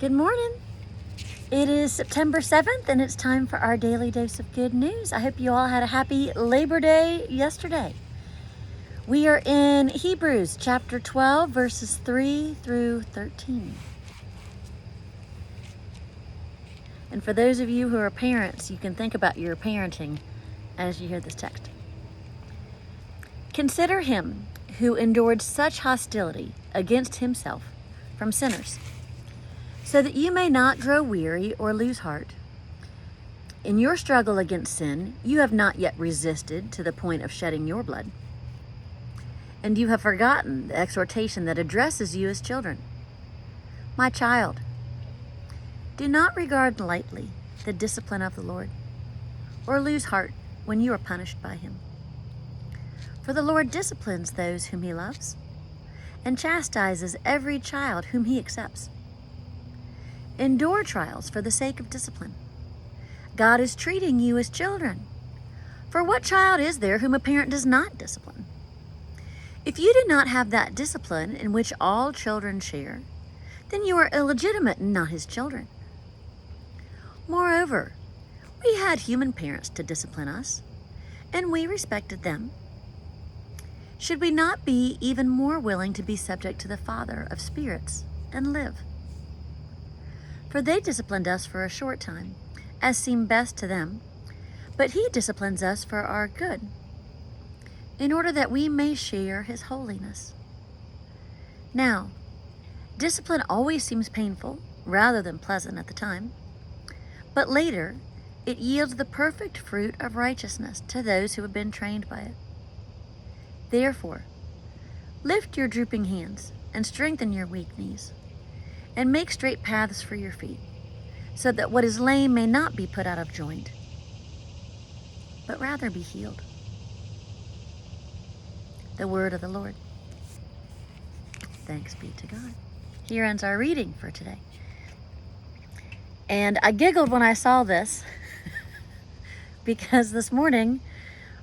Good morning. It is September 7th and it's time for our daily dose of good news. I hope you all had a happy Labor Day yesterday. We are in Hebrews chapter 12, verses 3 through 13. And for those of you who are parents, you can think about your parenting as you hear this text. Consider him who endured such hostility against himself from sinners, so that you may not grow weary or lose heart. In your struggle against sin, you have not yet resisted to the point of shedding your blood. And you have forgotten the exhortation that addresses you as children. My child, do not regard lightly the discipline of the Lord, or lose heart when you are punished by him. For the Lord disciplines those whom he loves, and chastises every child whom he accepts. Endure trials for the sake of discipline. God is treating you as children. For what child is there whom a parent does not discipline? If you do not have that discipline in which all children share, then you are illegitimate and not his children. Moreover, we had human parents to discipline us, and we respected them. Should we not be even more willing to be subject to the Father of spirits and live? For they disciplined us for a short time, as seemed best to them, but he disciplines us for our good, in order that we may share his holiness. Now, discipline always seems painful rather than pleasant at the time, but later it yields the perfect fruit of righteousness to those who have been trained by it. Therefore, lift your drooping hands and strengthen your weak knees, and make straight paths for your feet, so that what is lame may not be put out of joint, but rather be healed. The word of the Lord. Thanks be to God. Here ends our reading for today. And I giggled when I saw this because this morning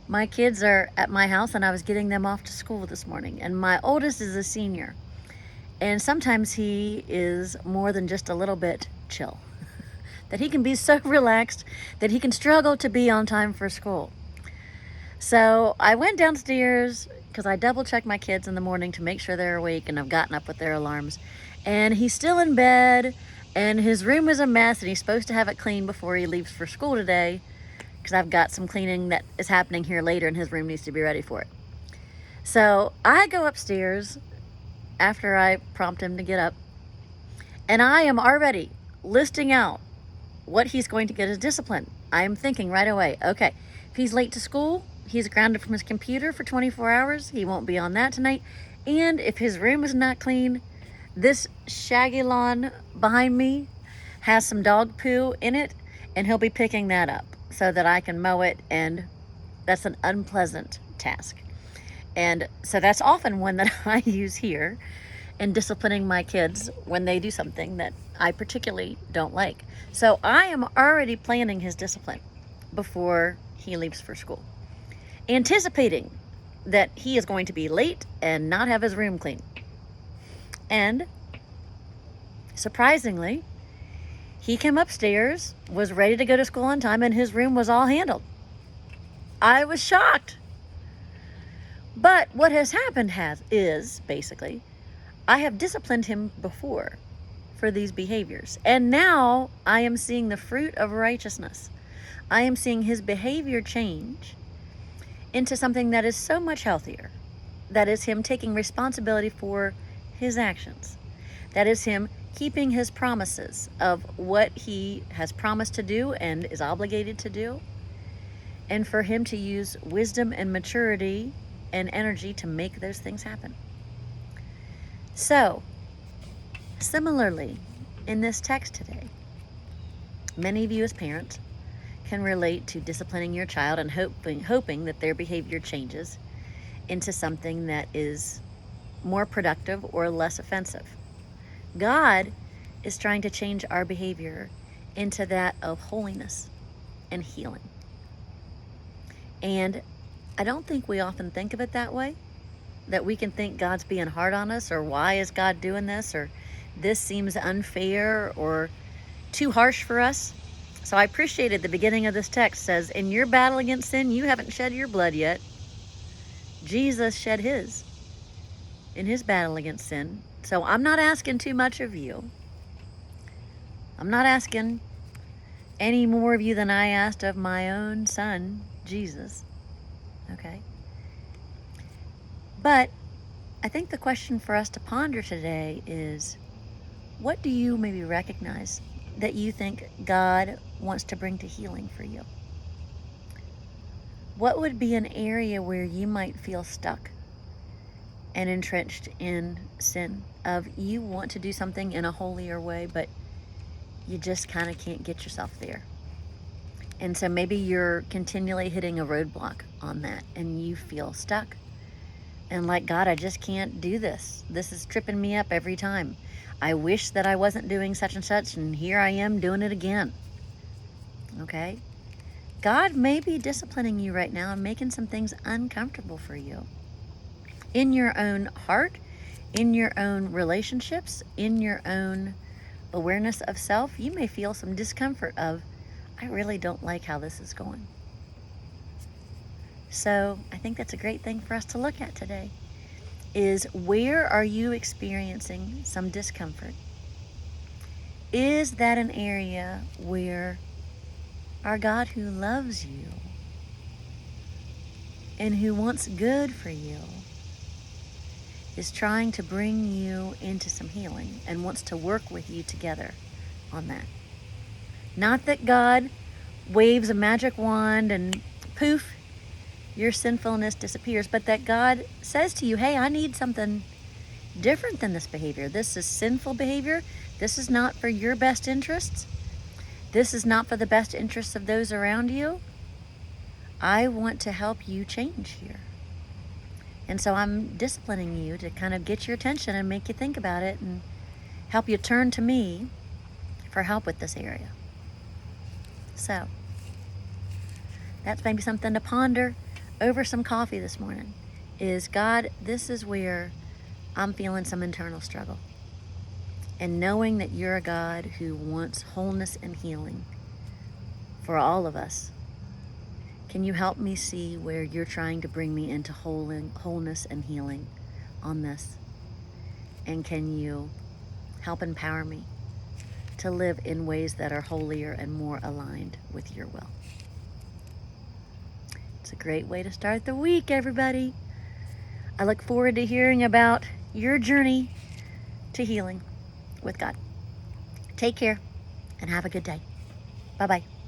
my kids are at my house and I was getting them off to school this morning. And my oldest is a senior. And sometimes he is more than just a little bit chill. That he can be so relaxed that he can struggle to be on time for school. So I went downstairs because I double check my kids in the morning to make sure they're awake and I've gotten up with their alarms. And he's still in bed and his room is a mess and he's supposed to have it clean before he leaves for school today because I've got some cleaning that is happening here later and his room needs to be ready for it. So I go upstairs after I prompt him to get up, and I am already listing out what he's going to get as discipline. I am thinking right away, okay, if he's late to school, he's grounded from his computer for 24 hours. He won't be on that tonight. And if his room is not clean, this shaggy lawn behind me has some dog poo in it, and he'll be picking that up so that I can mow it, and that's an unpleasant task. And so that's often one that I use here in disciplining my kids when they do something that I particularly don't like. So I am already planning his discipline before he leaves for school, anticipating that he is going to be late and not have his room clean. And surprisingly, he came upstairs, was ready to go to school on time, and his room was all handled. I was shocked. But what has happened is basically, I have disciplined him before for these behaviors. And now I am seeing the fruit of righteousness. I am seeing his behavior change into something that is so much healthier. That is him taking responsibility for his actions. That is him keeping his promises of what he has promised to do and is obligated to do. And for him to use wisdom and maturity and energy to make those things happen. So, similarly, in this text today, many of you as parents can relate to disciplining your child and hoping that their behavior changes into something that is more productive or less offensive. God is trying to change our behavior into that of holiness and healing. And I don't think we often think of it that way, that we can think God's being hard on us, or why is God doing this, or this seems unfair or too harsh for us. So I appreciated the beginning of this text says, in your battle against sin, you haven't shed your blood yet. Jesus shed his in his battle against sin. So I'm not asking too much of you. I'm not asking any more of you than I asked of my own son, Jesus. Okay? But I think the question for us to ponder today is, what do you maybe recognize that you think God wants to bring to healing for you? What would be an area where you might feel stuck and entrenched in sin, of you want to do something in a holier way, but you just kind of can't get yourself there? And so maybe you're continually hitting a roadblock on that and you feel stuck. And like, God, I just can't do this. This is tripping me up every time. I wish that I wasn't doing such and such, and here I am doing it again. Okay? God may be disciplining you right now and making some things uncomfortable for you. In your own heart, in your own relationships, in your own awareness of self, you may feel some discomfort of, I really don't like how this is going. So I think that's a great thing for us to look at today, is where are you experiencing some discomfort? Is that an area where our God, who loves you and who wants good for you, is trying to bring you into some healing and wants to work with you together on that? Not that God waves a magic wand and poof, your sinfulness disappears, but that God says to you, hey, I need something different than this behavior. This is sinful behavior. This is not for your best interests. This is not for the best interests of those around you. I want to help you change here. And so I'm disciplining you to kind of get your attention and make you think about it and help you turn to me for help with this area. So that's maybe something to ponder over some coffee this morning, is, God, this is where I'm feeling some internal struggle. And knowing that you're a God who wants wholeness and healing for all of us, can you help me see where you're trying to bring me into wholeness and healing on this? And can you help empower me to live in ways that are holier and more aligned with your will? It's a great way to start the week, everybody. I look forward to hearing about your journey to healing with God. Take care and have a good day. Bye-bye.